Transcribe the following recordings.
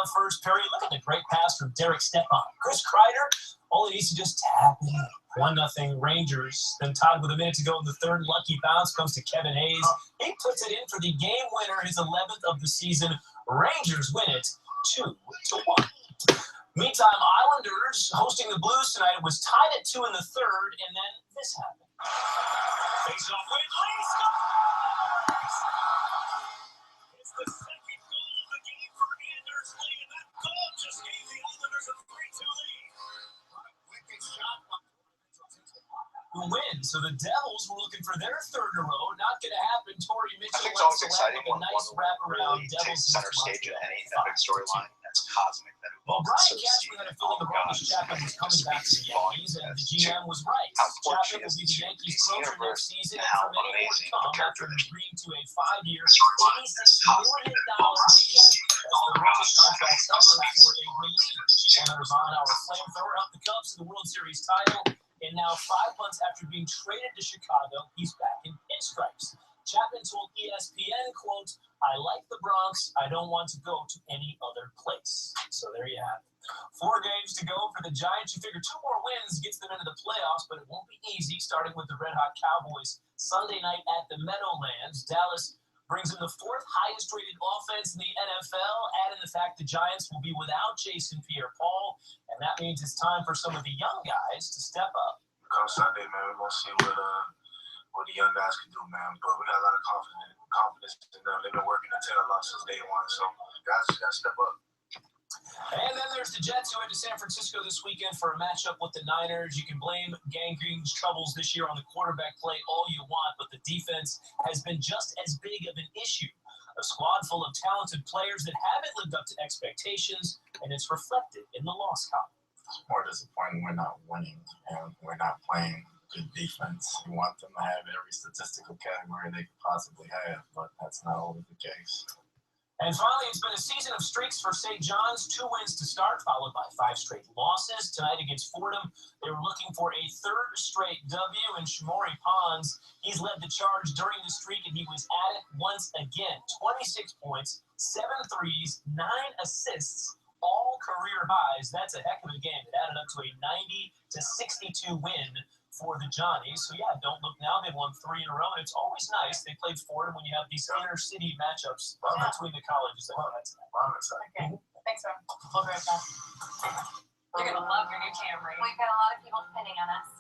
out first. Perry, look at the great pass from Derek Stepan. Chris Kreider, all he needs to just tap in. 1-0 Rangers. Then tied with a minute to go in the third. Lucky bounce comes to Kevin Hayes. He puts it in for the game winner, his 11th of the season. Rangers win it 2-1. Meantime, Islanders hosting the Blues tonight. It was tied at 2 in the third, and then this happened. Face off with Lee scores! It's the second goal of the game for Anders Lee, and that goal just gave the Islanders a 3-2 lead. What a wicked shot. Who wins? So the Devils were looking for their third in a row. Not going to happen. Torrey Mitchell. I think it's always exciting when nice one wraparound. really takes center stage in any epic storyline. That's cosmic. That Well, Brian Cashman had a feeling the Robbins Chapman was coming back to the Yankees, and the GM was right. Chapman will be the Yankees' closer next season, and for many more to come after agreeing to a 5-year, $86 million deal as the richest contract ever for a reliever. Chandler's on-hour flamethrower helped the Cubs to the World Series title, and now 5 months after being traded to Chicago, he's back in pinstripes. Chapman told ESPN, quote, "I like the Bronx. I don't want to go to any other place." So there you have it. 4 games to go for the Giants. You figure 2 more wins gets them into the playoffs, but it won't be easy, starting with the red-hot Cowboys Sunday night at the Meadowlands. Dallas brings in the 4th highest-rated offense in the NFL, adding the fact the Giants will be without Jason Pierre-Paul, and that means it's time for some of the young guys to step up. Come Sunday, man, we're going to see what the young guys can do, man. But we got a lot of confidence in them. They've been working the tail off since day one, so guys just got to step up. And then there's the Jets, who head to San Francisco this weekend for a matchup with the Niners. You can blame Gangrene's troubles this year on the quarterback play all you want, but the defense has been just as big of an issue. A squad full of talented players that haven't lived up to expectations, and it's reflected in the loss column. It's more disappointing we're not winning, and we're not playing good defense. We want them to have every statistical category they could possibly have, but that's not always the case. And finally, it's been a season of streaks for St. John's. 2 wins to start, followed by 5 straight losses. Tonight against Fordham, they were looking for a 3rd straight W. And Shamori Pons, he's led the charge during the streak, and he was at it once again. 26 points, 7 threes, 9 assists, all career highs. That's a heck of a game. It added up to a 90-62 win for the Johnnies. So yeah, don't look now. They won 3 in a row, and it's always nice. They played Fordham when you have these inner city matchups between the colleges. Okay. Thanks, man. We'll be right back. You're gonna love your new Camry. We've got a lot of people depending on us.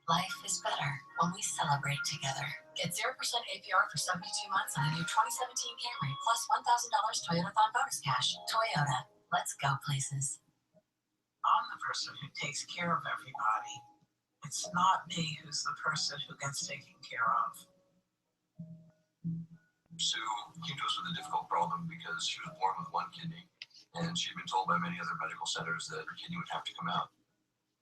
Life is better when we celebrate together. Get 0% APR for 72 months on a new 2017 Camry, plus $1,000 Toyota-thon bonus cash. Toyota, let's go places. I'm the person who takes care of everybody. It's not me who's the person who gets taken care of. Sue came to us with a difficult problem because she was born with 1 kidney, and she'd been told by many other medical centers that her kidney would have to come out.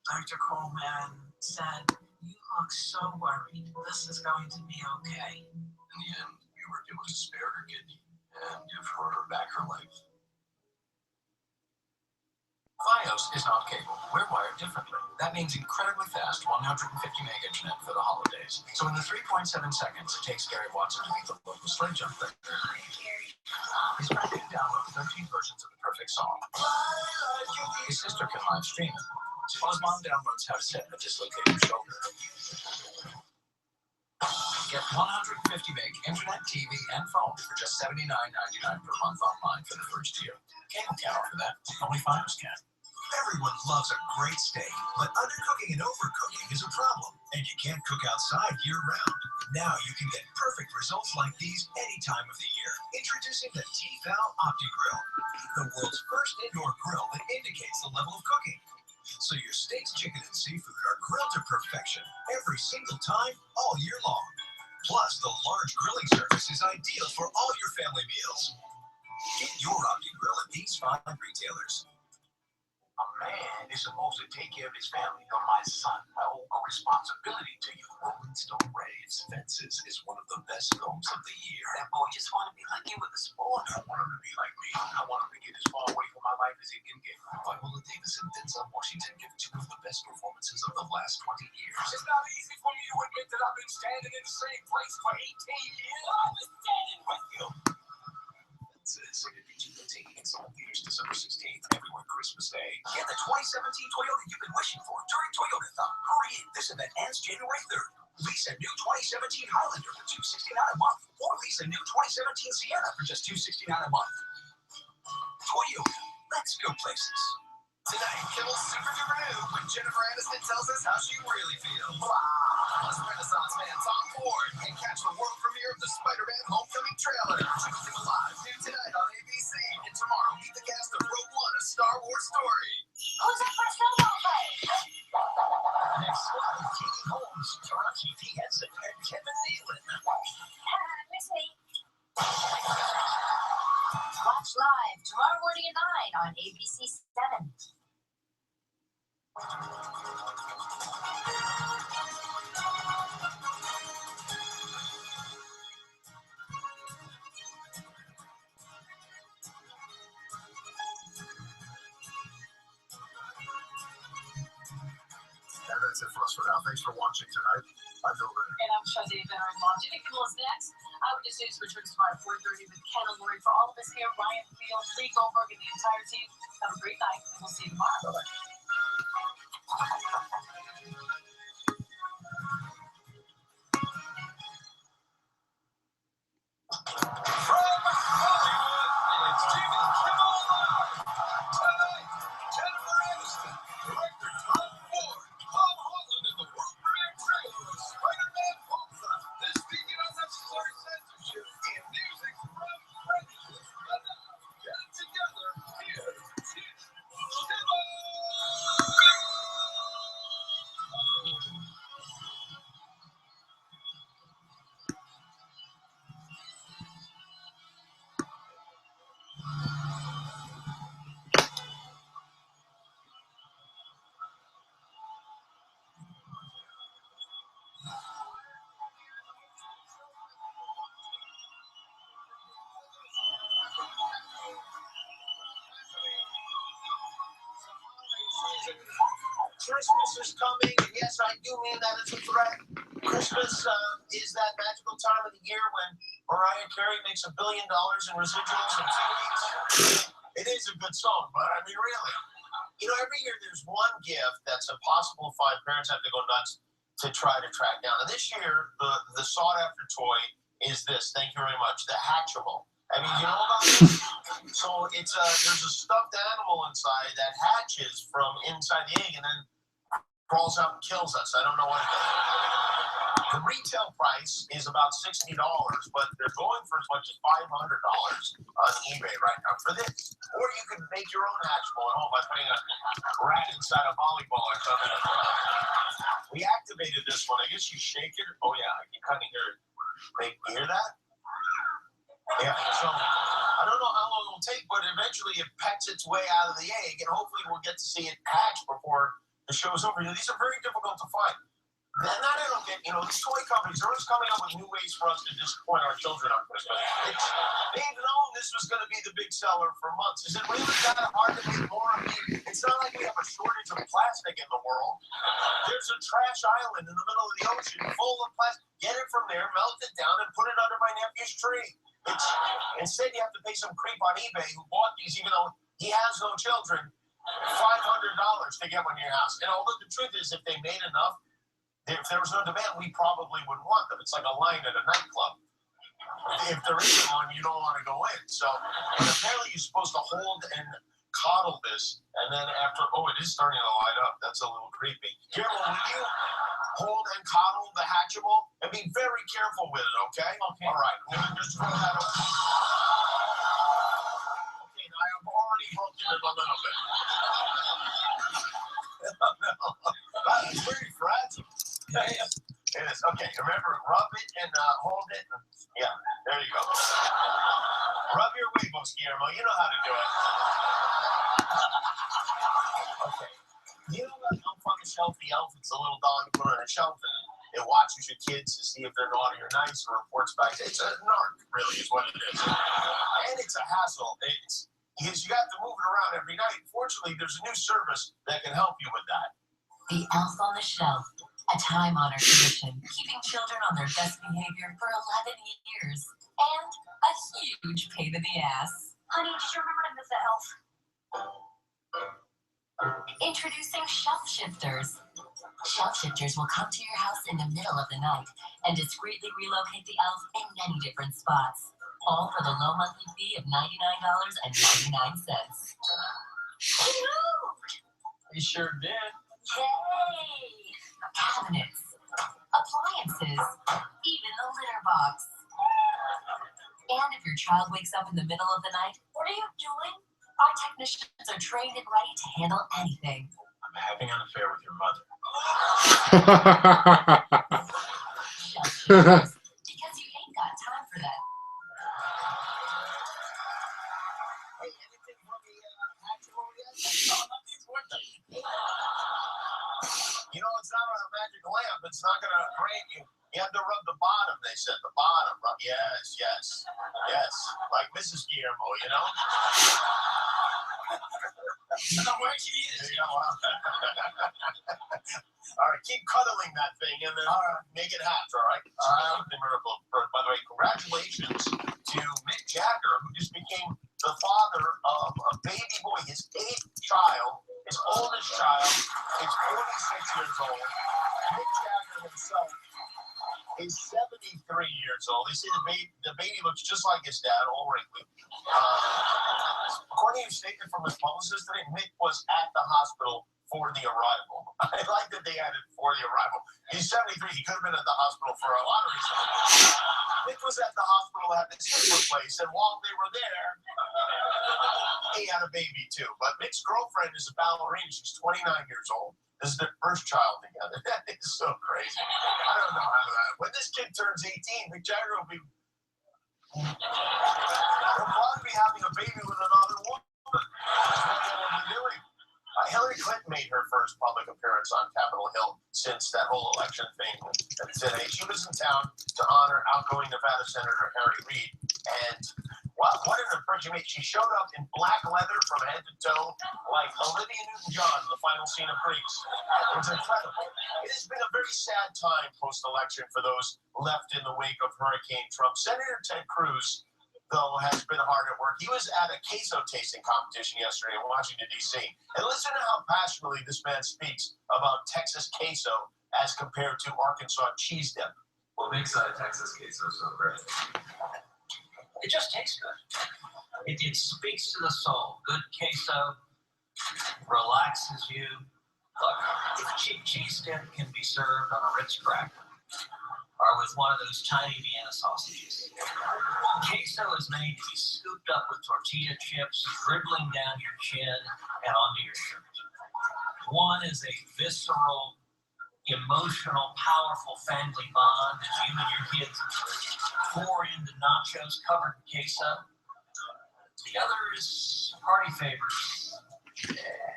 Dr. Coleman said, "You look so worried. This is going to be okay." In the end, we were able to spare her kidney and give her back her life. Fios is not cable. We're wired differently. That means incredibly fast 150 meg internet for the holidays. So in the 3.7 seconds it takes Gary Watson to beat the local sled jumper, he's ready to download 13 versions of the perfect song. His sister can live stream it, while his mom downloads how to set a dislocated shoulder. Get 150 meg internet, TV, and phone for just $79.99 per month online for the first year. Cable can't offer that. Only Fios can. Everyone loves a great steak, but undercooking and overcooking is a problem, and you can't cook outside year-round. Now you can get perfect results like these any time of the year. Introducing the T-Val OptiGrill, the world's first indoor grill that indicates the level of cooking. So your steaks, chicken, and seafood are grilled to perfection every single time, all year long. Plus, the large grilling surface is ideal for all your family meals. Get your OptiGrill at these 5 retailers. A man is supposed to take care of his family. You're my son. I owe a responsibility to you. Rolling Stone Raves Fences is one of the best films of the year. That boy just want to be like you with the sport. I want him to be like me. I want him to get as far away from my life as he can get. Viola Davis and Denzel Washington give 2 of the best performances of the last 20 years. It's not easy for me to admit that I've been standing in the same place for 18 years. I've been standing with you. Fences. Taking Insulin Leaders December 16th, everywhere Christmas Day. Get the 2017 Toyota you've been wishing for during Toyotathon. Hurry in. This event ends January 3rd. Lease a new 2017 Highlander for $269 a month, or lease a new 2017 Sienna for just $269 a month. Toyota. Let's go places. Tonight, Kimmel's super duper new when Jennifer Aniston tells us how she really feels. Plus, Renaissance man Tom Ford and catch the world premiere of the Spiderman Homecoming trailer. Tuesday live, new tonight on ABC. And tomorrow, meet the cast of Rogue One, a Star Wars story. Who's up for a snowball fight? Next squad is Katie Holmes, Taraji P. Henson, and Kevin Nealon. Miss me. Watch live tomorrow morning at 9 on ABC 7. And that's it for us for now. Thanks for watching tonight. I'm Bill Renner. And I'm Shazzy Veteran Mom. Jimmy Kimmel is next. Eyewitness News returns tomorrow at 4:30 with Ken and Lori. For all of us here, Ryan Field, Lee Goldberg, and the entire team, have a great night, and we'll see you tomorrow. From Hollywood, it's Jimmy Kimmel Live. Tonight, Jennifer Aniston, director Tom Ford, Tom Holland in the world premiere trailer of Spider-Man Homecoming. This weekend unnecessary censorship and music from Prejudice. But now, get it together. Here's Jimmy Kimmel. Christmas is coming, and yes, I do mean that as a threat. Christmas is that magical time of the year when Mariah Carey makes $1 billion in residuals in 2 weeks. It is a good song, but I mean, really. You know, every year there's one gift that's impossible to find. Parents have to go nuts to try to track down. And this year, the sought-after toy is this. Thank you very much. The Hatchable. I mean, you know about this? So there's a stuffed animal inside that hatches from inside the egg and then crawls out and kills us. I don't know what it is. The retail price is about $60, but they're going for as much as $500 on eBay right now for this. Or you can make your own Hatchable at home by putting a rat inside a volleyball or something. We activated this one. I guess you shake it. Oh yeah, I can kind of hear it. You hear that? Yeah, so I don't know how long it'll take, but eventually it pecks its way out of the egg, and hopefully we'll get to see it hatch before the show's over. These are very difficult to find. That I don't get, these toy companies are always coming up with new ways for us to disappoint our children on Christmas. They've known this was going to be the big seller for months. Is it really that hard to make more? I mean, it's not like we have a shortage of plastic in the world. There's a trash island in the middle of the ocean full of plastic. Get it from there, melt it down, and put it under my nephew's tree. Instead, you have to pay some creep on eBay who bought these, even though he has no children, $500 to get one in your house. And although the truth is, if they made enough, if there was no demand, we probably would want them. It's like a line at a nightclub. If there isn't one, you don't want to go in. So apparently you're supposed to hold and coddle this, and then after, it is starting to light up. That's a little creepy. Carol, will you hold and coddle the Hatchable? And be very careful with it, okay? Okay. All right. I'm going to just throw that over. Okay, now I have already broken it a little bit. That's very fragile. Yes. It is. Okay, remember, rub it and hold it. Yeah, there you go. Rub your weebles, Guillermo. You know how to do it. Okay. You know that Elf on the Shelf, the elf? It's a little dog you put on a shelf and it watches your kids to see if they're naughty or nice and reports back. It's a narc, really, is what it is. And it's a hassle. It's because you have to move it around every night. Fortunately, there's a new service that can help you with that. The Elf on the Shelf, a time-honored tradition, keeping children on their best behavior for 11 years. And a huge pain in the ass. Honey, did you remember to move the elf? Introducing Shelf Shifters. Shelf Shifters will come to your house in the middle of the night and discreetly relocate the elf in many different spots. All for the low monthly fee of $99.99. He moved! He sure did. Yay! Cabinets, appliances, even the litter box. And if your child wakes up in the middle of the night, what are you doing? Our technicians are trained and ready to handle anything. I'm having an affair with your mother. Shelf Shifters, because you ain't got time for that. Hey, anything from the matrimony yet? No, nothing's working. You know, it's not a magic lamp. It's not going to grant you. You have to rub the bottom, they said. The bottom. Rub. Yes, yes, yes. Like Mrs. Guillermo, you know? Where she is. You know, all right, keep cuddling that thing and then make it hatch, all right? By the way, congratulations to Mick Jagger, who just became the father of a baby boy, his 8th child, his oldest child. He's 46 years old. Mick Jagger himself is 73 years old. They say the baby looks just like his dad, all wrinkly. According to a statement from his publicist today, Mick was at the hospital for the arrival. I like that they added for the arrival. He's 73. He could have been at the hospital for a lot of reasons. Mick was at the hospital at his hip replaced, and while they were there, he had a baby too. But Mick's girlfriend is a ballerina. She's 29 years old. This is their first child together. That is so crazy. I don't know how that. When this kid turns 18, Mick Jagger will probably be having a baby with another woman. That's what he'll be doing. Hillary Clinton made her first public appearance on Capitol Hill since that whole election thing today. She was in town to honor outgoing Nevada Senator Harry Reid. And what an impression she made. She showed up in black leather from head to toe, like Olivia Newton-John in the final scene of Grease. It was incredible. It has been a very sad time post-election for those left in the wake of Hurricane Trump. Senator Ted Cruz, though, has been hard at work. He was at a queso tasting competition yesterday in Washington, D.C. And listen to how passionately this man speaks about Texas queso as compared to Arkansas cheese dip. What makes Texas queso so great? It just tastes good. It speaks to the soul. Good queso relaxes you. Look, if cheap cheese dip can be served on a Ritz cracker or with one of those tiny Vienna sausages, queso is made to be scooped up with tortilla chips, dribbling down your chin and onto your shirt. One is a visceral, emotional, powerful family bond that you and your kids pour into nachos covered in queso. The other is party favors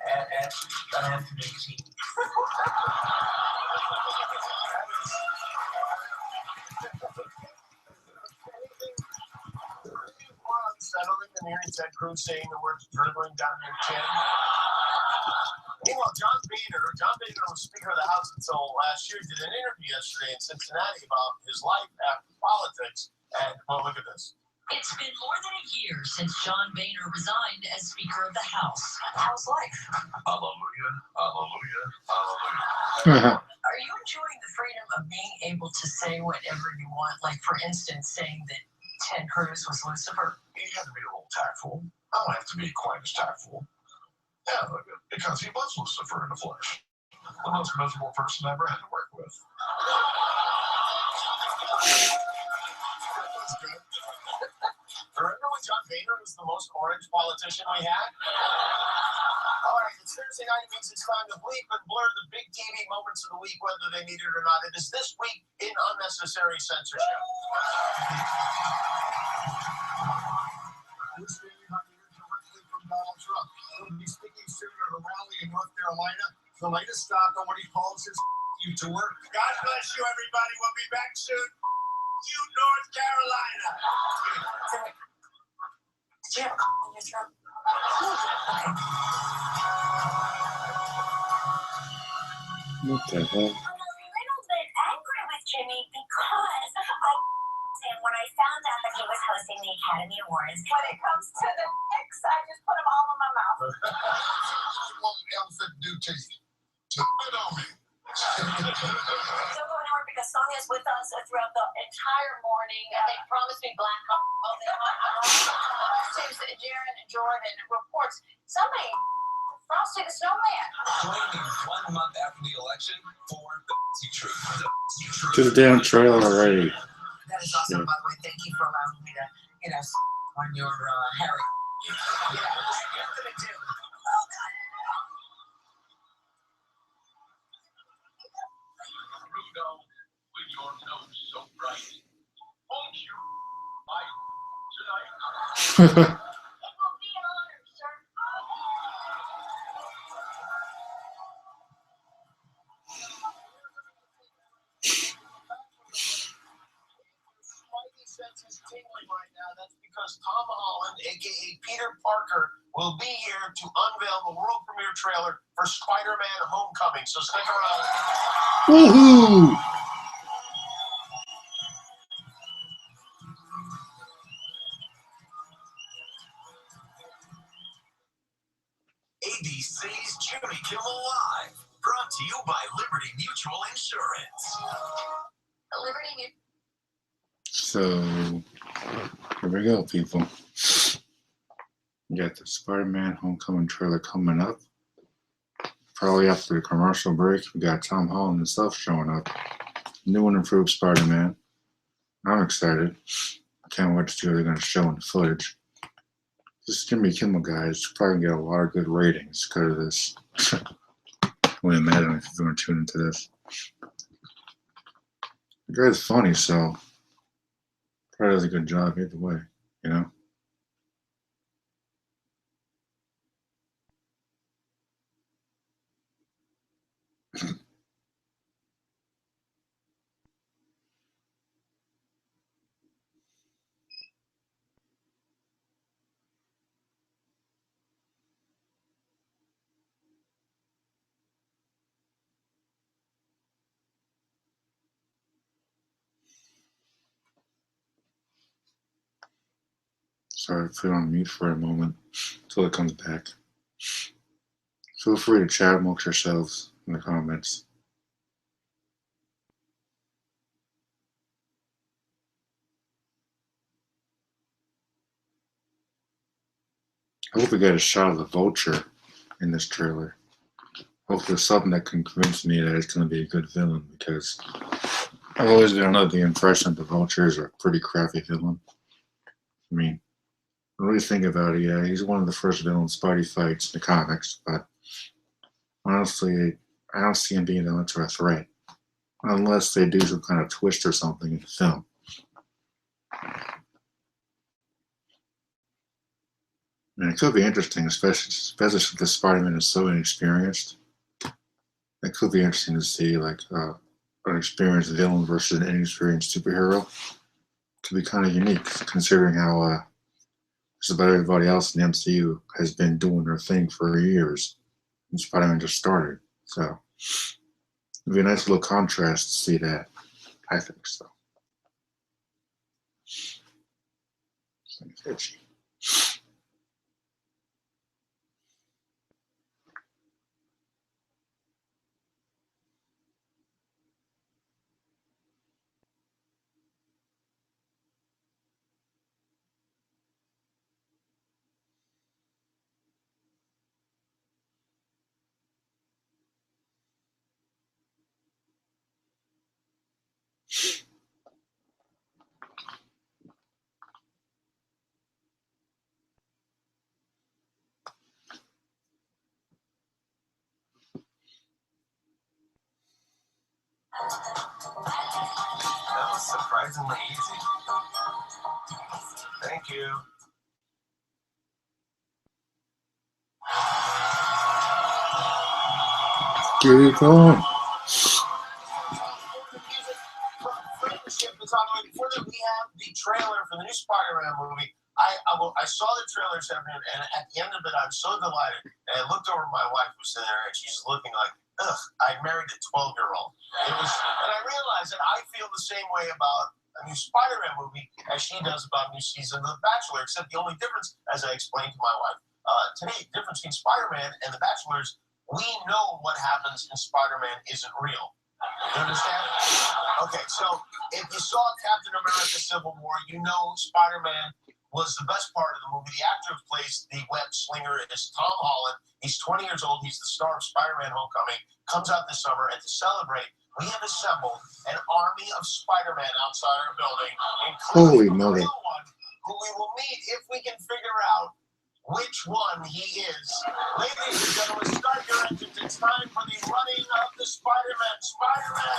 at an afternoon tea. Unsettling than hearing Ted Cruz saying the words dribbling down your chin. Meanwhile, John Boehner was Speaker of the House until last year, did an interview yesterday in Cincinnati about his life after politics. And, well, look at this. It's been more than a year since John Boehner resigned as Speaker of the House. How's life? Hallelujah, hallelujah, hallelujah. Are you enjoying the freedom of being able to say whatever you want? Like, for instance, saying that Ted Cruz was Lucifer? You have to be a little tactful. I don't have to be quite as tactful. Yeah, because he was Lucifer in the flesh. The most miserable person I ever had to work with. Remember when John Boehner was the most orange politician we had? All right, it's Thursday night. It means it's time to bleep and blur the big TV moments of the week, whether they need it or not. It is This Week in Unnecessary Censorship. This week, I'm here directly from Donald Trump. He'll be speaking soon at a rally in North Carolina. The latest stop on what he calls his you tour. God bless you, everybody. We'll be back soon. You, North Carolina. Did you have a cough in your throat? What the hell? I'm a little bit angry with Jimmy because I him when I found out that he was hosting the Academy Awards. When it comes to the What elephant do to you? To spit on me. Don't go anywhere because Sonia is with us throughout the entire morning. They promised me black coffee. Jaron Jordan reports somebody frosted a snowman. Joining 1 month after the election for the truth. To the damn trailer already. That is awesome, by the way. Thank you for allowing me to, on your Harry. Yeah, what you're gonna do. Oh, God. Rudolph, with your nose so bright, won't you fight tonight? It will be an honor, sir. Spidey senses tingling right now. That's because Tom Holland, aka Peter Parker, will be here to unveil the world premiere trailer for Spider-Man: Homecoming. So stick around. Woohoo! ABC's Jimmy Kimmel Live, brought to you by Liberty Mutual Insurance. Liberty So, here we go, people. We got the Spider-Man Homecoming trailer coming up. Probably after the commercial break, we got Tom Holland himself showing up. New and improved Spider-Man. I'm excited. I can't wait to see what they're going to show in the footage. This Jimmy Kimmel guy is probably going to get a lot of good ratings because of this. I wouldn't imagine if you're going to tune into this. The guy's funny, so probably does a good job either way, you know? Sorry, put it on mute for a moment until it comes back. Feel free to chat amongst yourselves in the comments. I hope we get a shot of the Vulture in this trailer. Hopefully something that can convince me that it's going to be a good villain, because I've always been under the impression that the Vulture is a pretty crappy villain. I mean, when we think about it, yeah, he's one of the first villains Spidey fights in the comics, but honestly, I don't see him being that much of a threat, unless they do some kind of twist or something in the film. And it could be interesting, especially since the Spider-Man is so inexperienced. It could be interesting to see like an experienced villain versus an inexperienced superhero. It could be kind of unique, considering how just about everybody else in the MCU has been doing their thing for years, and Spider-Man just started. So it'd be a nice little contrast to see that. I think so. It's itchy. That was surprisingly easy. Thank you. Get it going. Before that, we have the trailer for the new Spider-Man movie. I saw the trailer this afternoon, and at the end of it, I'm so delighted. And I looked over at my wife, who's sitting there, and she's looking like, ugh, I married a 12-year-old. And I realized that I feel the same way about a new Spider-Man movie as she does about a new season of The Bachelor, except the only difference, as I explained to my wife today, the difference between Spider-Man and The Bachelor is we know what happens in Spider-Man isn't real. You understand? Okay, so if you saw Captain America Civil War, you know Spider-Man was the best part of the movie. The actor who plays the web slinger is Tom Holland. He's 20 years old. He's the star of Spider-Man Homecoming. Comes out this summer, and to celebrate, we have assembled an army of Spider-Man outside our building, including the real one, who we will meet if we can figure out which one he is. Ladies and gentlemen, start your engines. It's time for the running of the Spider-Man. Spider-Man!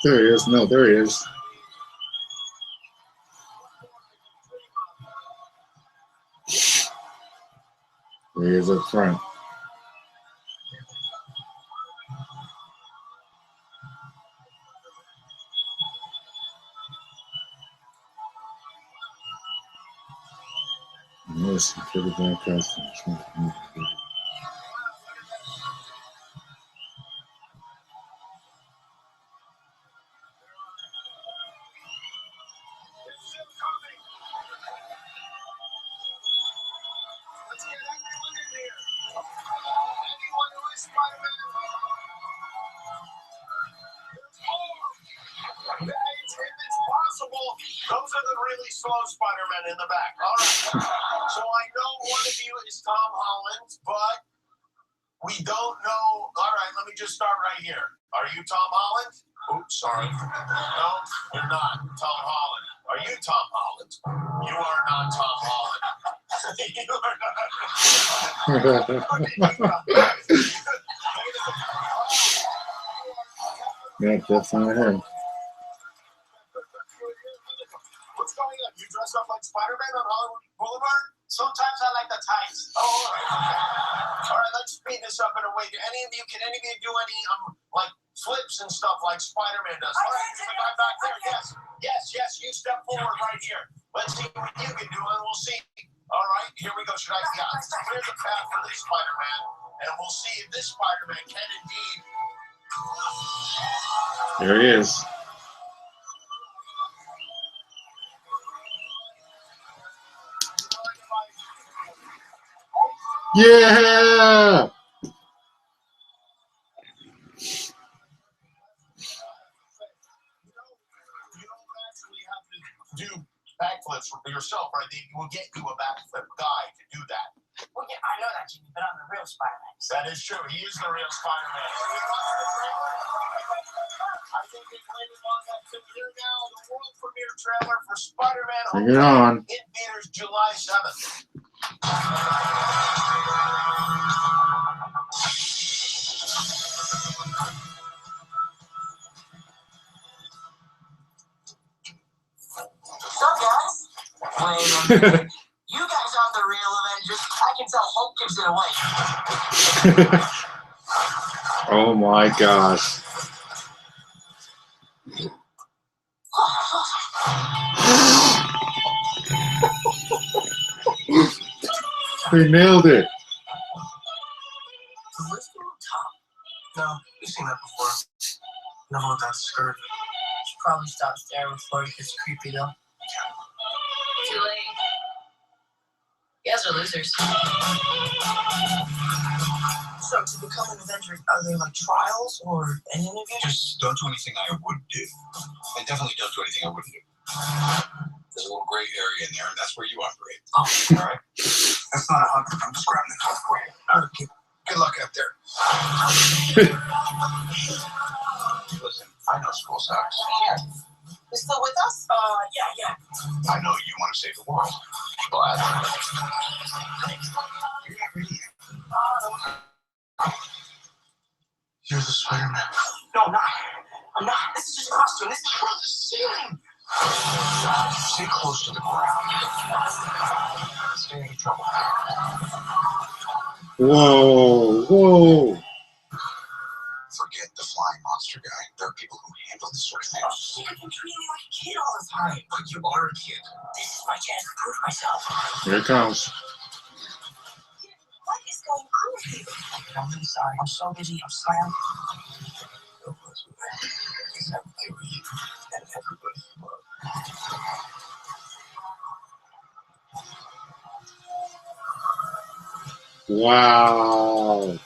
There he is. No, there he is. There he is up front. Listen to the back costumes. Those are the really slow Spider-Men in the back. All right. So I know one of you is Tom Holland, but we don't know. All right, let me just start right here. Are you Tom Holland? Oops, sorry. No, you're not Tom Holland. Are you Tom Holland? You are not Tom Holland. Yeah, definitely him. What's going on? You dress up like Spider-Man on Hollywood Boulevard? Sometimes I like the tights. Oh, all right. All right, let's speed this up in a way. Can any of you do any like flips and stuff like Spider-Man does? All right, there's a guy back there. Yes. You step forward right here. Let's see what you can do, and we'll see. All right, here we go. Let's clear the path for this Spider-Man, and we'll see if this Spider-Man can indeed. There he is. Yeah! You don't actually have to do backflips for yourself, right? They will get you a backflip guy to do that. Well, yeah, I know that, Jimmy, but I'm the real Spider-Man. That is true. He is the real Spider-Man. I think they waited on that to hear now the world premiere trailer for Spider-Man Bring it on. in theaters July 7th. What's up, guys? Wait a minute. You guys aren't the real Avengers. I can tell Hulk gives it away. Oh my gosh. They nailed it. No, you've seen that before. Never with that skirt. Should probably stop staring before it gets creepy, though. Too late. You guys are losers. So, to become an Avenger, are there like trials or an interview? Just don't do anything I wouldn't do. And definitely don't do anything I wouldn't do. There's a little gray area in there, and that's where you operate. Oh, all right? That's not a hug. I'm just grabbing the cup for you. All right, good luck out there. Listen, I know school sucks. Peter, you still with us? Yeah. I know you want to save the world. But you're not ready yet. You're the Spider-Man. No, I'm not. This is just a costume. This is for the ceiling. Stay close to the ground. Stay out of trouble. Whoa. Forget the flying monster guy. There are people who handle this sort of thing. You've been treating me like a kid all the time. But you are a kid. This is my chance to prove myself. Here it comes. What is going on with you? I'm really sorry. I'm so busy. I'm slammed. Because I would play with you. And everybody Wow.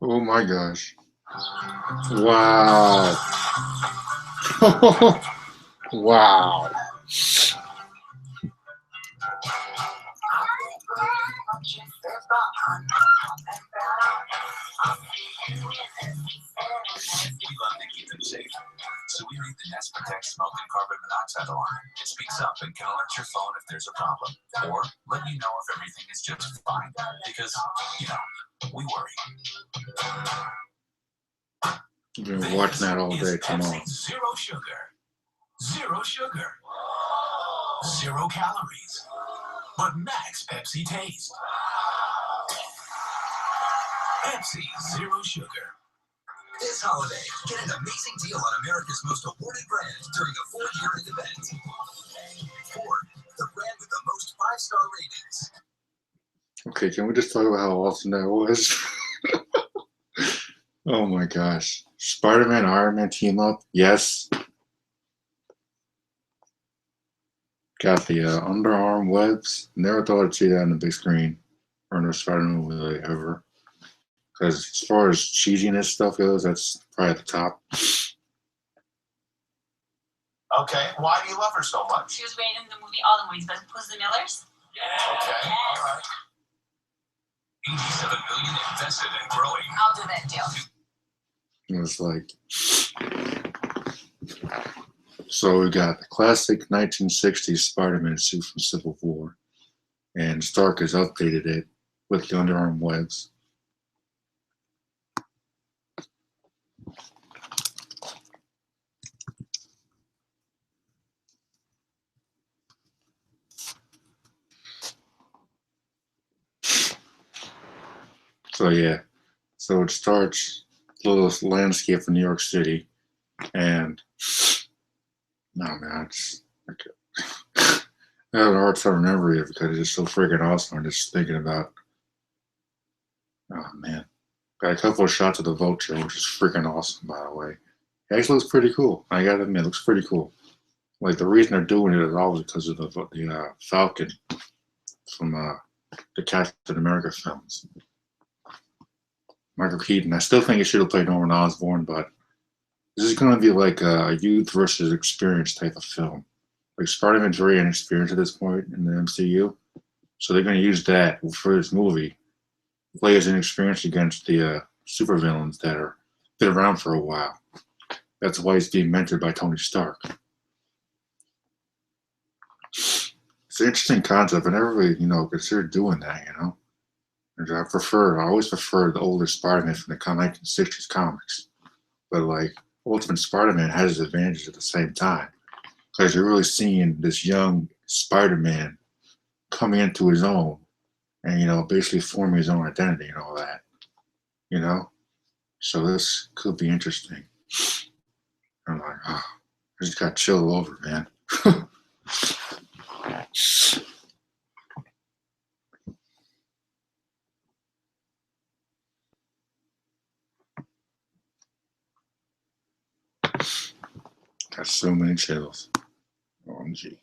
Oh my gosh. Wow. Wow. We love to keep them safe, so we read the Nest Protect Smoke and Carbon Monoxide alarm. It speaks up and can alert your phone if there's a problem, or let you know if everything is just fine. Because, you know, we worry. You've been watching that all day. Come on. Pepsi's zero sugar. Zero sugar. 0 calories. But max Pepsi taste. Pepsi Zero Sugar. This holiday, get an amazing deal on America's most awarded brand during a Ford year-end event. Ford, the brand with the most 5-star ratings. Okay, can we just talk about how awesome that was? Oh my gosh. Spider-Man, Iron Man team up? Yes. Got the underarm webs. Never thought I'd see that on the big screen or in a Spider-Man movie ever. Because as far as cheesiness stuff goes, that's probably at the top. Okay, why do you love her so much? She was great in the movie, all the movies, but who's the Millers? Okay, all right. 87 million invested and growing. I'll do that deal. It was like, so we got the classic 1960s Spider-Man suit from Civil War, and Stark has updated it with the underarm webs. So yeah, so it starts a little landscape of New York City, and no man, it's like I have a hard time remembering it because it's just so freaking awesome. I'm just thinking about, oh man, got a couple of shots of the Vulture, which is freaking awesome, by the way. It actually looks pretty cool. I gotta admit, it looks pretty cool. Like the reason they're doing it is always because of the Falcon from the Captain America films. Michael Keaton. I still think he should have played Norman Osborn, but this is going to be like a youth versus experience type of film. Like Spider-Man's very inexperienced at this point in the MCU, so they're going to use that for this movie. Play as inexperienced against the supervillains that are been around for a while. That's why he's being mentored by Tony Stark. It's an interesting concept. I never really, considered doing that, I always preferred the older Spider-Man from the 1960s comics. But like Ultimate Spider-Man has its advantages at the same time. Because you're really seeing this young Spider-Man coming into his own and, basically forming his own identity and all that. So this could be interesting. I'm like, oh, I just got chilled over, man. Got so many chills. OMG.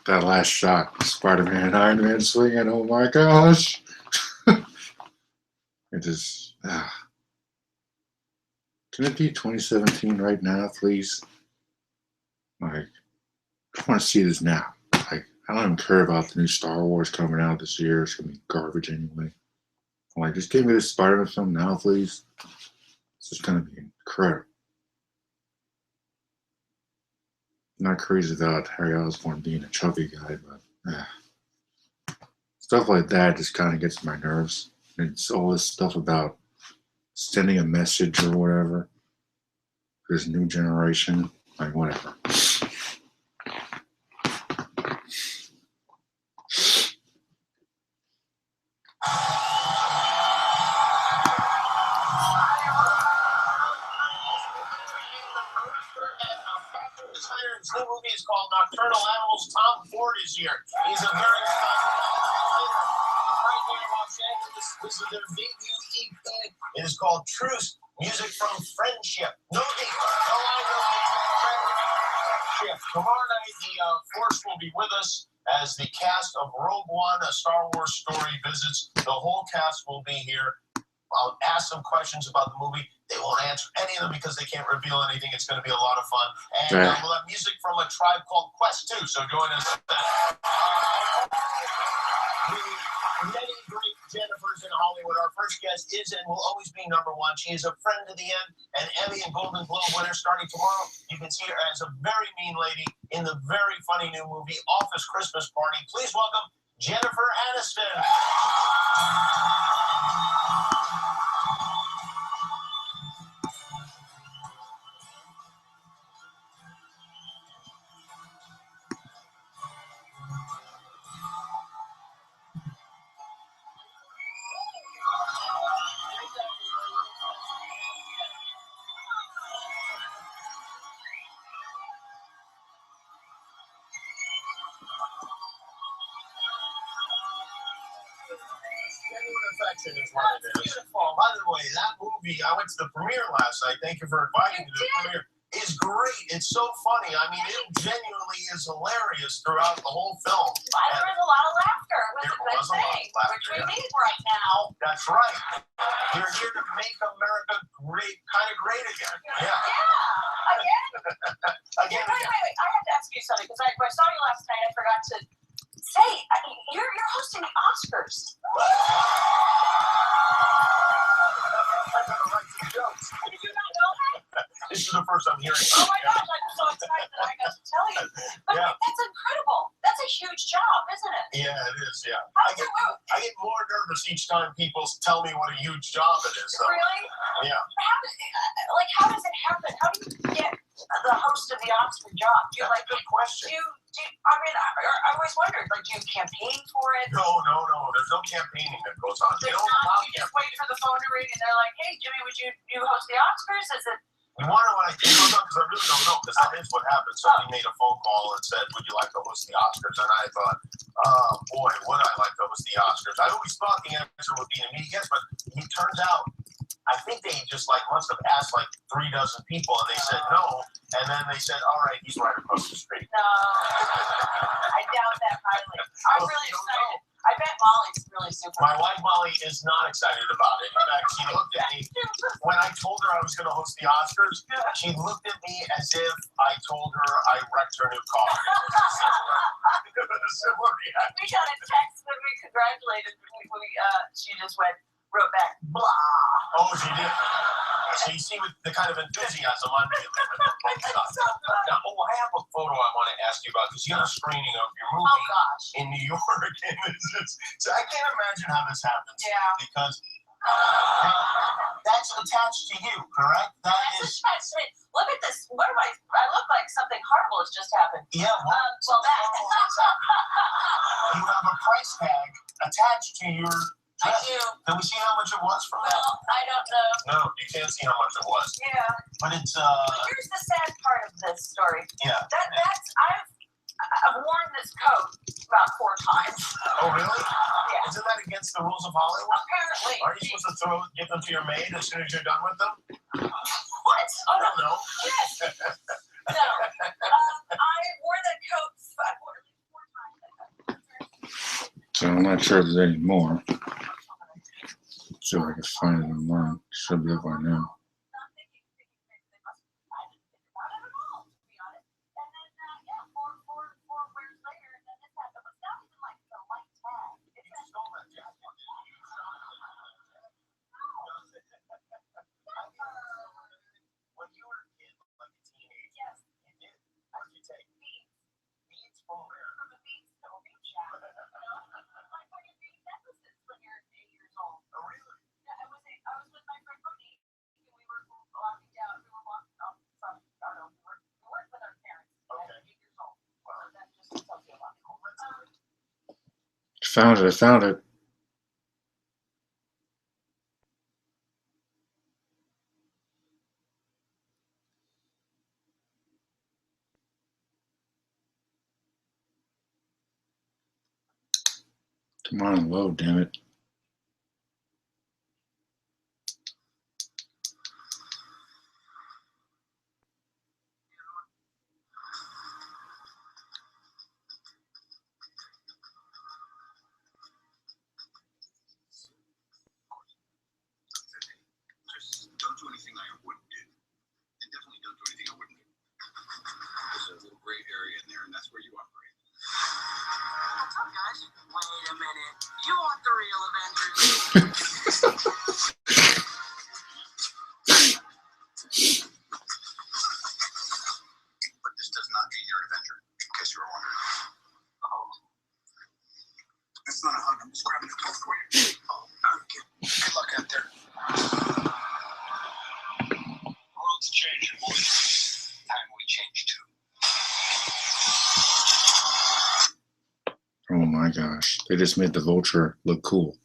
That last shot, Spider-Man and Iron Man swinging, oh my gosh. It just, Can it be 2017 right now, please? Like, I want to see this now. Like, I don't even care about the new Star Wars coming out this year. It's going to be garbage anyway. I'm like, just give me this Spider-Man film now, please. This is going to be incredible. I'm not crazy about Harry Osborn being a chubby guy, but stuff like that just kind of gets my nerves. It's all this stuff about sending a message or whatever. This new generation, like whatever. This movie is called Nocturnal Animals. Tom Ford is here. He's a very writer right here in Los Angeles. This is their debut EP. It is called Truce, Music from Friendship. No deep. No line, no deep. Friendship. Tomorrow night, the Force will be with us as the cast of Rogue One, a Star Wars story, visits. The whole cast will be here. I'll ask them questions about the movie. They won't answer any of them because they can't reveal anything. It's going to be a lot of fun. And we'll have music from a tribe called Quest, too. So join us. Many great Jennifers in Hollywood. Our first guest is and will always be number one. She is a friend to the end, an Emmy and Golden Globe winner starting tomorrow. You can see her as a very mean lady in the very funny new movie, Office Christmas Party. Please welcome Jennifer Aniston. Is what it is. Beautiful. By the way, that movie, I went to the premiere last night. Thank you for inviting me to the premiere. It's great. It's so funny. I mean, it genuinely is hilarious throughout the whole film. There was a lot of laughter. It was a good thing, which we need right now. That's right. You're here to make America great, kind of great again. Yeah. Again. Wait. I have to ask you something because I saw you last night. I forgot to say, you're hosting the Oscars. I gotta write some jokes. Did you not know that? This is the first I'm hearing. Oh my gosh, I'm so excited that I got to tell you. But that's incredible. That's a huge job, isn't it? Yeah, it is, yeah. I get more nervous each time people tell me what a huge job it is. So. Really? Yeah. How does it happen? How do you get the host of the Oscar job? Do you, That's a good question. I always wondered, do you campaign for it? No. There's no campaigning that goes on. You just wait for the phone to ring and they're like, hey, Jimmy, would you host the Oscars? Is it? You wonder what I think goes on? Because I really don't know, because that is what happened. So he made a phone call and said, would you like to host the Oscars? And I thought, oh boy, would I like to host the Oscars? I always thought the answer would be immediate yes, but it turns out, I think they just must have asked 3 dozen people and they said no. And then they said, all right, he's right across the street. No, I doubt that highly. I'm really excited. I bet Molly's really super. My wife Molly is not excited about it. In fact, she looked at me when I told her I was going to host the Oscars. She looked at me as if I told her I wrecked her new car. Similar reaction. We got a text when we congratulated. She just wrote back, blah. Oh, she did. So you see with the kind of enthusiasm I'm dealing with. Now, I have a photo I want to ask you about because you got a screening of your movie in New York. So I can't imagine how this happens. Yeah. Because that's attached to you, correct? That's attached to me. Look at this. What am I look like something horrible has just happened. Yeah. Well, that. You have a price tag attached to your. I do. Can we see how much it was from that? Well, I don't know. No, you can't see how much it was. Yeah. But it's But here's the sad part of this story. Yeah. I've worn this coat about 4 times. Oh really? Yeah. Isn't that against the rules of Hollywood? Apparently. Are you supposed to give them to your maid as soon as you're done with them? What? I don't know. Yes. No. I wore that coat 4 times. So I'm not sure if there's any more. See if I can find it online. Should be up by now. I found it. Come on, load, damn it. Just don't do anything I wouldn't do. And definitely don't do anything I wouldn't do. There's a little gray area in there, and that's where you operate. What's up, guys? Wait a minute. You aren't the real Avengers. But this does not mean you're an Avenger, in case you were wondering. Oh. It's not a hug. I'm just grabbing the toe for you. Oh, okay. Good luck out there. The world's changing, boys. Time we change too. Oh my gosh. They just made the Vulture look cool.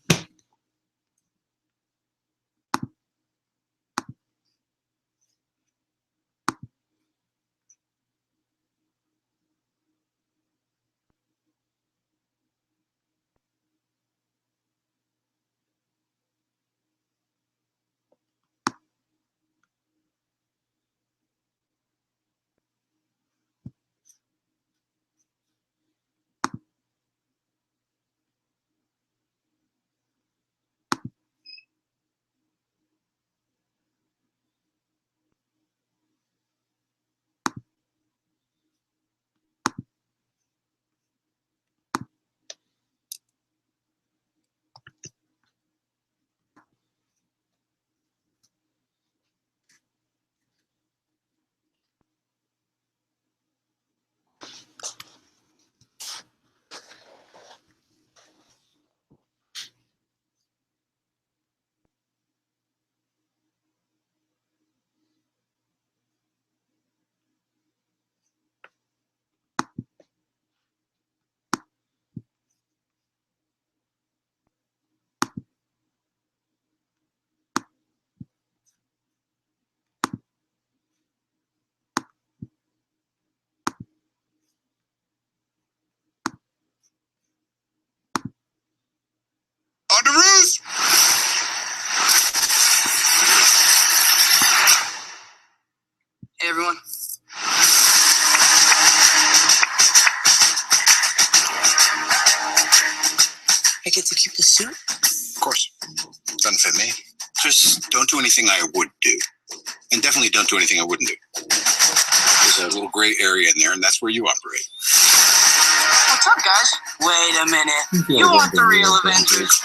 On the roost! Hey, everyone. I get to keep the suit? Of course. Doesn't fit me. Just don't do anything I would do. And definitely don't do anything I wouldn't do. There's a little gray area in there, and that's where you operate. What's up, guys? Wait a minute. You aren't the real Avengers.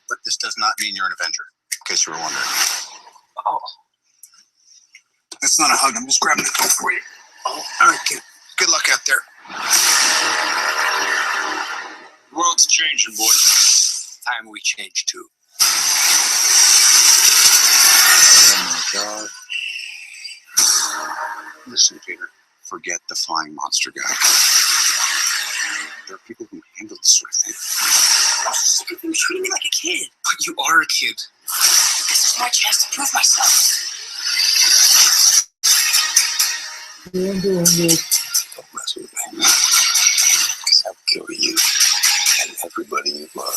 But this does not mean you're an Avenger, in case you were wondering. Oh. That's not a hug. I'm just grabbing the toe for you. Oh, all right, kid. Good luck out there. The world's changing, boys. Time we change, too. Oh my god. Listen, Peter. Forget the flying monster guy. There are people who handle this sort of thing. You're treating me like a kid. But you are a kid. This is my chance to prove myself. Don't mess with me. Because I'll kill you and everybody you love.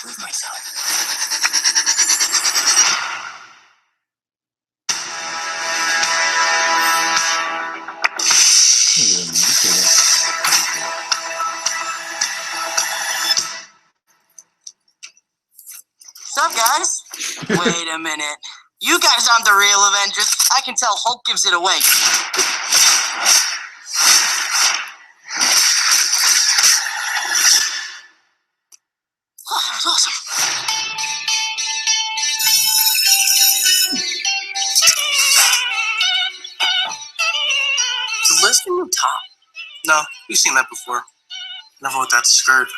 prove myself. What's up, guys? Wait a minute. You guys aren't the real Avengers. I can tell Hulk gives it away. Oh, that was awesome. Is Leslie on top? No, you've seen that before. Never with that skirt.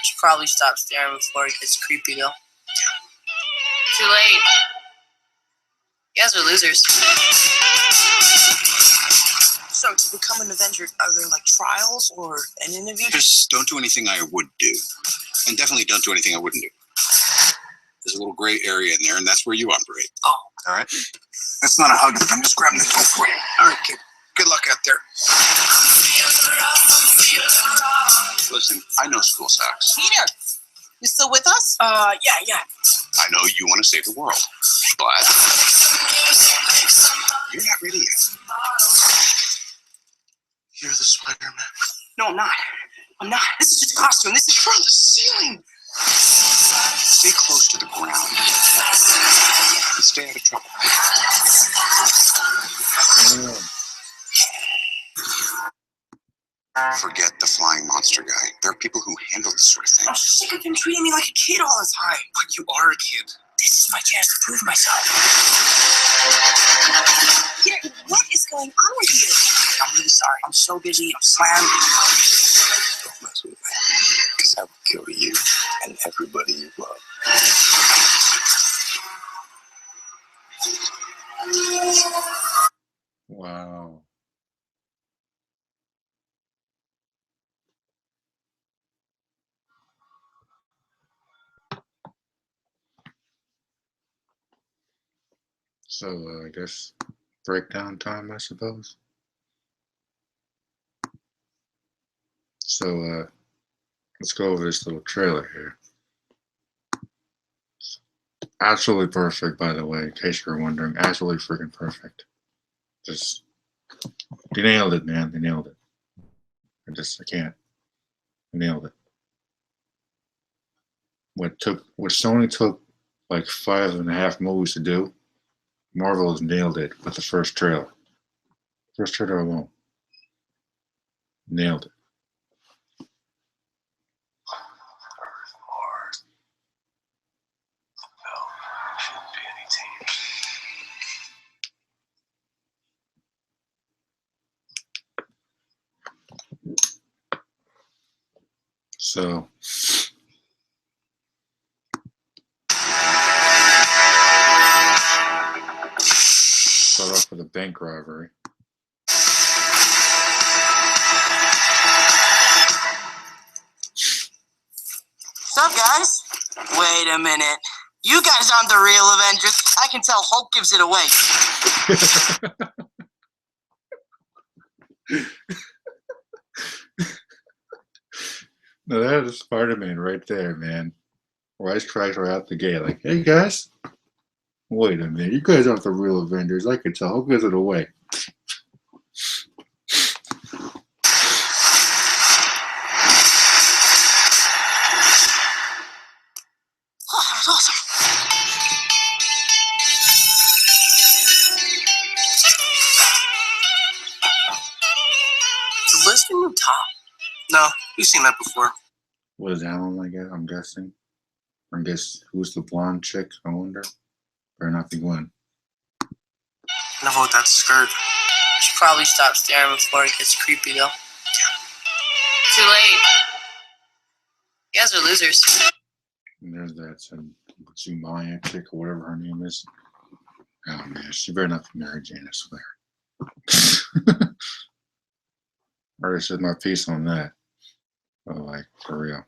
Should probably stop staring before it gets creepy, though. Too late. You guys are losers. So, to become an Avenger, are there, like, trials or an interview? Just don't do anything I would do. And definitely don't do anything I wouldn't do. There's a little gray area in there, and that's where you operate. Oh. All right? That's not a hug. I'm just grabbing the phone for you. All right, kid. Good luck out there. Listen, I know school sucks. Peter, you still with us? Yeah. I know you want to save the world, but you're not ready yet. You're the Spiderman. No, I'm not. This is just a costume. This is from the ceiling. Stay close to the ground. And stay out of trouble. Forget the flying monster guy. There are people who handle this sort of thing. I'm sick of him treating me like a kid all the time. But you are a kid. This is my chance to prove myself. Peter, what is going on with you? I'm really sorry. I'm so busy. I'm slammed. Don't mess with me. Because I will kill you and everybody you love. Wow. So, I guess breakdown time, I suppose. So, let's go over this little trailer here. Absolutely perfect, by the way, in case you're wondering. Absolutely freaking perfect. Just, they nailed it, man. They nailed it. I can't. They nailed it. What Sony took like 5.5 movies to do, Marvel has nailed it with the first trailer. First trailer alone. Nailed it. So, start off with a bank robbery. What's up, guys? Wait a minute. You guys aren't the real Avengers. I can tell Hulk gives it away. No, that is Spiderman right there, man. Wisecrack right out the gate, like, hey guys, wait a minute, you guys aren't the real Avengers. I can tell. Hulk gives it away. Oh, that was awesome. Is Leslie on top? No, you've seen that before. What is Alan like? I'm guessing. I guess who's the blonde chick? I wonder. Better not be Gwen. Never with that skirt. Should probably stop staring before it gets creepy, though. Too late. You guys are losers. And there's that Zumaya chick or whatever her name is. Oh man, she better not be Mary Jane, I swear. I already said my piece on that. Oh, like, for real.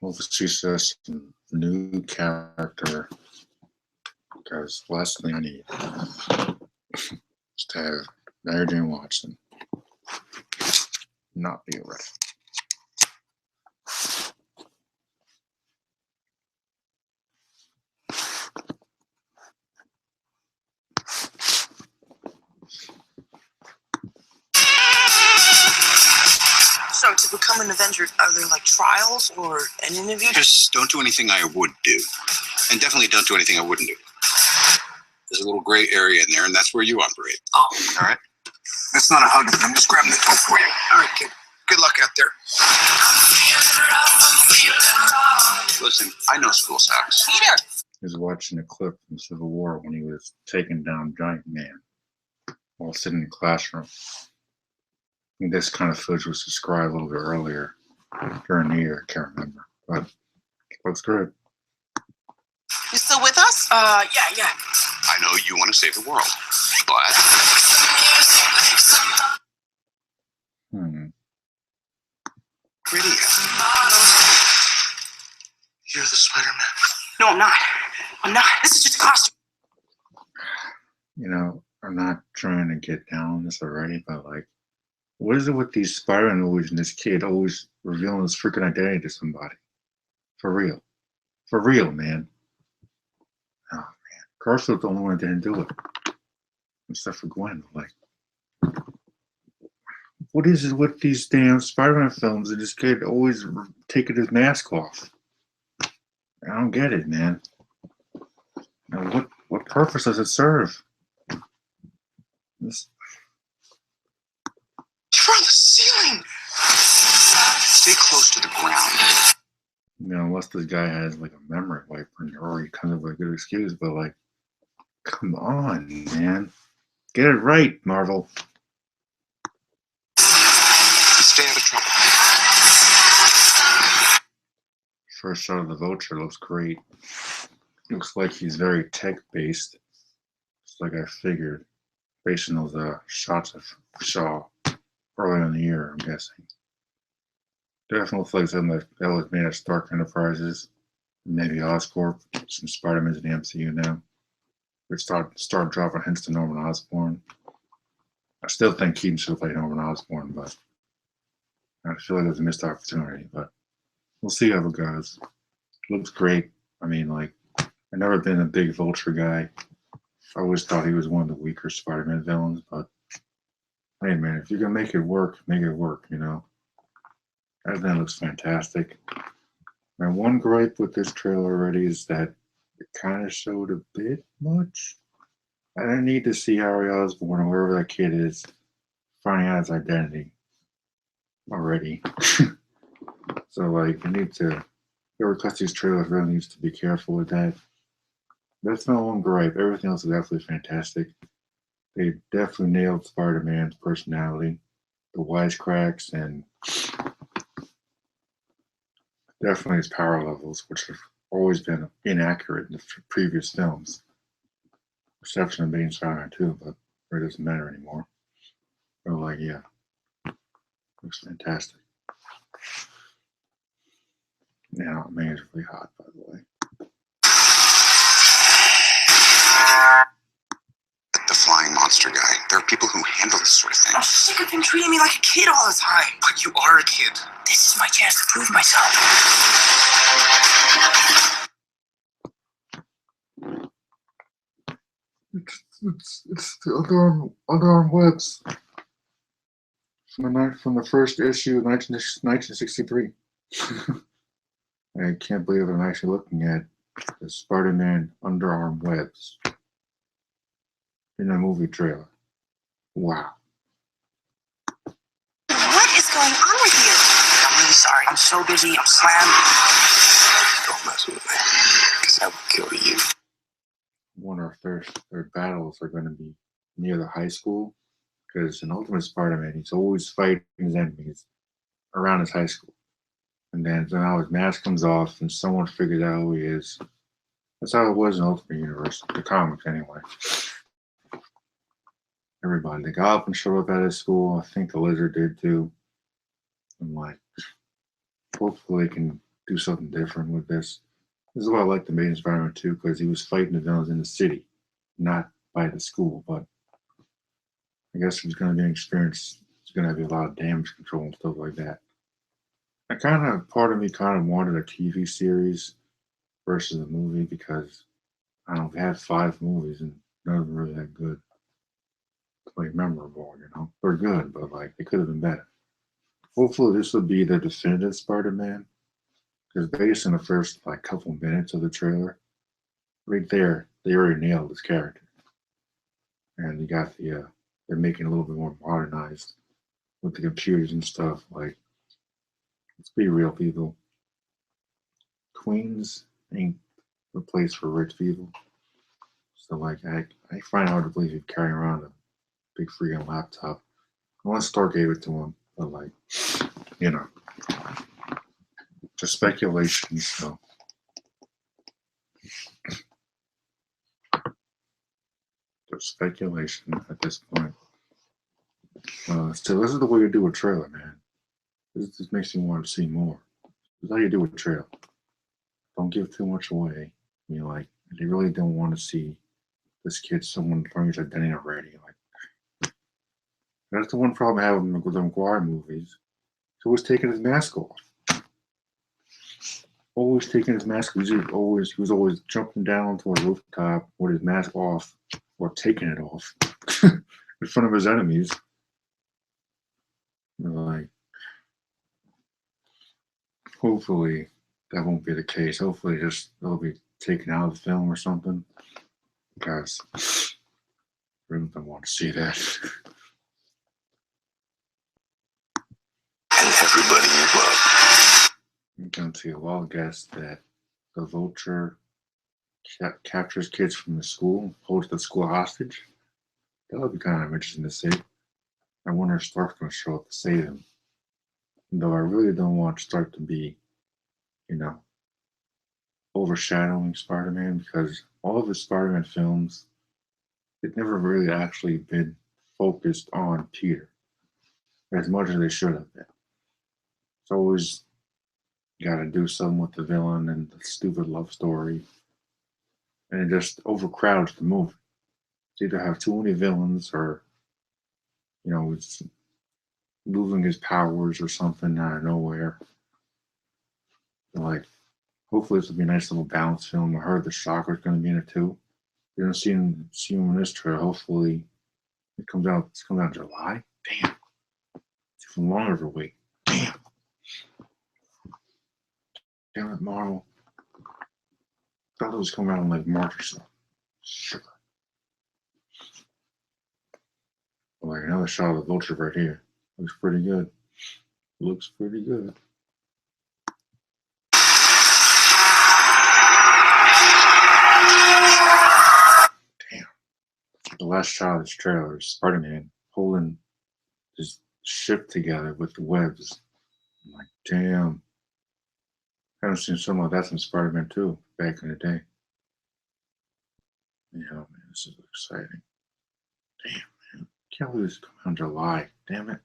Hopefully she says some new character. Because the last thing I need is to have Mary Jane Watson not be arrested. become an Avenger? Are there like trials or an interview? Just don't do anything I would do. And definitely don't do anything I wouldn't do. There's a little gray area in there, and that's where you operate. Oh, all right? That's not a hug. I'm just grabbing the phone for you. All right, kid. Good luck out there. Listen, I know school sucks. Peter! He was watching a clip from Civil War when he was taking down Giant Man while sitting in the classroom. I think this kind of footage was described a little bit earlier during the year. I can't remember, but it looks good. You still with us? Yeah. I know you want to save the world, but... Pretty. You're the Spider-Man. No, I'm not. This is just a costume. You know, I'm not trying to get down on this already, but like, what is it with these Spider-Man movies and this kid always revealing his freaking identity to somebody? For real, man. Oh man, Garfield's the only one that didn't do it, except for Gwen. Like, what is it with these damn Spider-Man films and this kid always taking his mask off? I don't get it, man. Now, what purpose does it serve? This... You're on the ceiling! Stay close to the ground. You know, unless this guy has like a memory wiper or he comes up with a good excuse, but like, come on, man. Get it right, Marvel. Stay out of trouble. First shot of the Vulture looks great. Looks like he's very tech-based. Just like I figured. Based on those shots of Shaw earlier in the year, I'm guessing. Definitely looks like something that was made at Stark Enterprises. Maybe Oscorp, since Spider-Man's in the MCU now. We start dropping hints to Norman Osborn. I still think Keaton should have played Norman Osborn, but I feel like it was a missed opportunity. But we'll see how it goes. Looks great. I mean, like, I've never been a big Vulture guy. I always thought he was one of the weaker Spider-Man villains, but hey, man, if you can make it work, you know? Everything looks fantastic. My one gripe with this trailer already is that it kind of showed a bit much. I didn't need to see Harry Osborn or wherever that kid is finding out his identity already. So, like, you need to, whoever cuts these trailers really needs to be careful with that. That's my one gripe. Everything else is absolutely fantastic. They definitely nailed Spider-Man's personality, the wisecracks, and definitely his power levels, which have always been inaccurate in the previous films. Exception of being Spider-Man 2, but it doesn't matter anymore. But like, yeah, looks fantastic. Yeah, man, it's really hot, by the way. The flying monster guy. There are people who handle this sort of thing. I'm sick of him treating me like a kid all the time. But you are a kid. This is my chance to prove myself. It's the underarm webs from the first issue of 1963. I can't believe I'm actually looking at the Spider-Man underarm webs in a movie trailer. Wow. What is going on with you? I'm really sorry. I'm so busy. I'm slammed. Don't mess with me, because I will kill you. I wonder if their battles are going to be near the high school, because in Ultimate Spider-Man, he's always fighting his enemies around his high school. And then now his mask comes off and someone figures out who he is. That's how it was in Ultimate Universe, the comics anyway. Everybody, the Goblin showed up at his school. I think the Lizard did too. I'm like, hopefully they can do something different with this. This is why I like the Amazing Spider-Man 2, because he was fighting the villains in the city, not by the school. But I guess he's going to be an experience. It's going to be a lot of damage control and stuff like that. Part of me kind of wanted a TV series versus a movie, because I don't know, we had 5 movies and none of them really that good. Like memorable, you know. They're good, but like they could have been better. Hopefully this will be the definitive Spider-Man. Because based on the first like couple minutes of the trailer, right there, they already nailed this character. And you got the they're making it a little bit more modernized with the computers and stuff. Like, let's be real, people. Queens ain't a place for rich people. So like I find it hard to believe he's carrying around a big freaking laptop. Unless Thor gave it to him, but like, you know, just speculation. So just speculation at this point. Still, this is the way you do a trailer, man. This makes me want to see more. This is how you do a trailer. Don't give too much away. I mean, like, they really don't want to see this kid someone throwing his identity already. Like, that's the one problem I have with the McGuire movies. He's always taking his mask off. Always taking his mask. He was always jumping down onto a rooftop with his mask off or taking it off in front of his enemies. Like, hopefully that won't be the case. Hopefully just it'll be taken out of the film or something. Because I really don't want to see that. And everybody involved. I'm going to well guess that the Vulture captures kids from the school, holds the school hostage. That would be kind of interesting to see. I wonder if Stark's going to show up to save him. Though I really don't want Stark to be, you know, overshadowing Spider-Man, because all of his Spider-Man films, they've never really actually been focused on Peter as much as they should have been. It's always got to do something with the villain and the stupid love story, and it just overcrowds the movie. It's either have too many villains or, you know, it's losing his powers or something out of nowhere. Like, hopefully this will be a nice little balanced film. I heard the Shocker's going to be in it too. You don't see him in this trailer. Hopefully it comes out. It's coming out in July. Damn, it's even longer of a wait. Damn it, Marvel. Thought it was coming out in like March or so. Sugar. Like another shot of the Vulture right here. Looks pretty good. Looks pretty good. Damn. The last shot of this trailer is Spider-Man holding his ship together with the webs. I'm like, damn. I haven't seen something like that since Spider-Man 2 back in the day. Yeah, man, this is exciting. Damn, man. Can't believe this coming out in July. Damn it.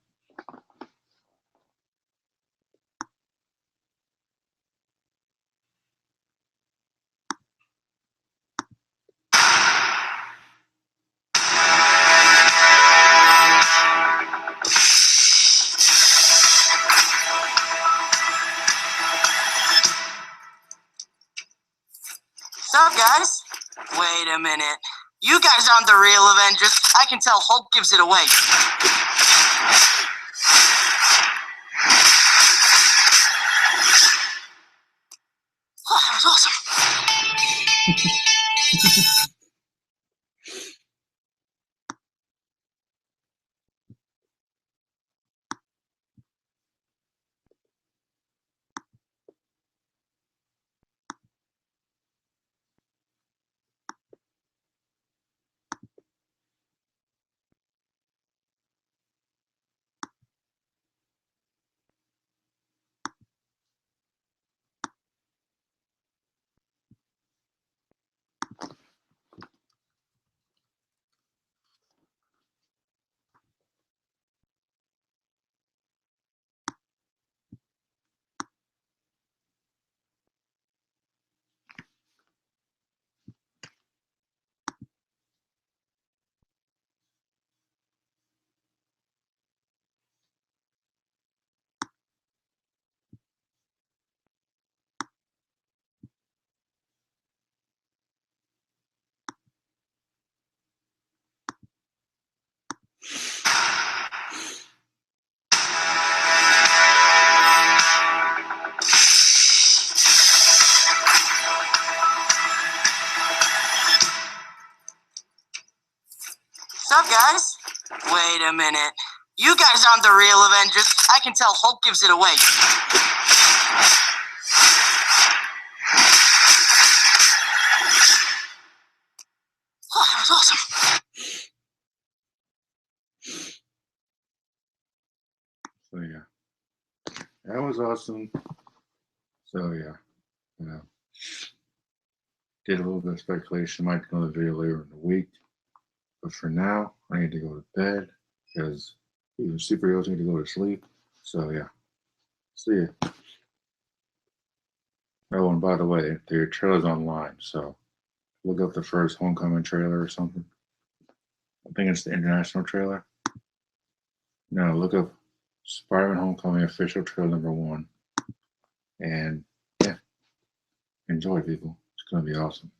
Sup, guys? Wait a minute. You guys aren't the real Avengers. I can tell Hulk gives it away. Oh, that was awesome. Wait a minute. You guys aren't the real Avengers. I can tell Hulk gives it away. Oh, that was awesome. So yeah, that was awesome. So yeah, you know, did a little bit of speculation. Might do another video later in the week, but for now, I need to go to bed because even superheroes need to go to sleep. So yeah, see ya. Oh, and by the way, their trailer's online, so look up the first Homecoming trailer or something. I think it's the international trailer. No, look up Spider-Man Homecoming official trailer #1. And yeah, enjoy, people. It's going to be awesome.